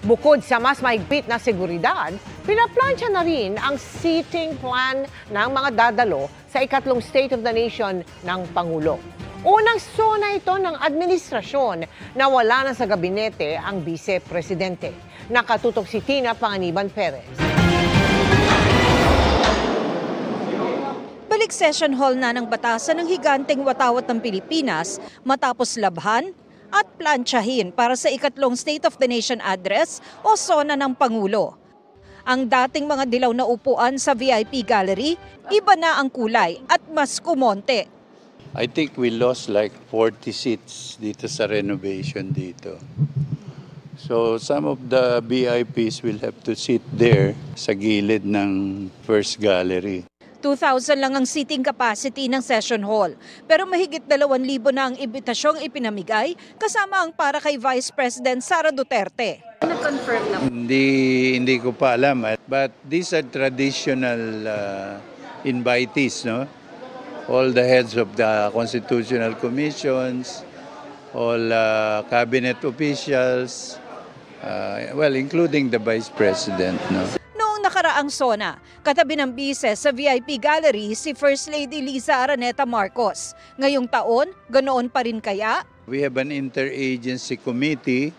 Bukod sa mas mahigpit na seguridad, pinaplansya na rin ang seating plan ng mga dadalo sa ikatlong State of the Nation ng Pangulo. Unang sona ito ng administrasyon na wala na sa gabinete ang Vice-Presidente. Nakatutok si Tina Panganiban Perez. Balik session hall na ng batasan ng higanteng watawat ng Pilipinas matapos labhan at plantsahin para sa ikatlong State of the Nation Address o SONA ng Pangulo. Ang dating mga dilaw na upuan sa VIP Gallery, iba na ang kulay at mas kumonte. I think we lost like 40 seats dito sa renovation dito. So some of the VIPs will have to sit there sa gilid ng first gallery. 2,000 lang ang seating capacity ng session hall. Pero mahigit 2,000 na ang imbitasyong ipinamigay kasama ang para kay Vice President Sara Duterte. Na-confirm na. Hindi ko pa alam. But these are traditional invitees, no? All the heads of the constitutional commissions, all cabinet officials, including the Vice President, no? Nakaraang SONA, katabi ng bise sa VIP Gallery si First Lady Liza Araneta Marcos. Ngayong taon, ganoon pa rin kaya? We have an interagency committee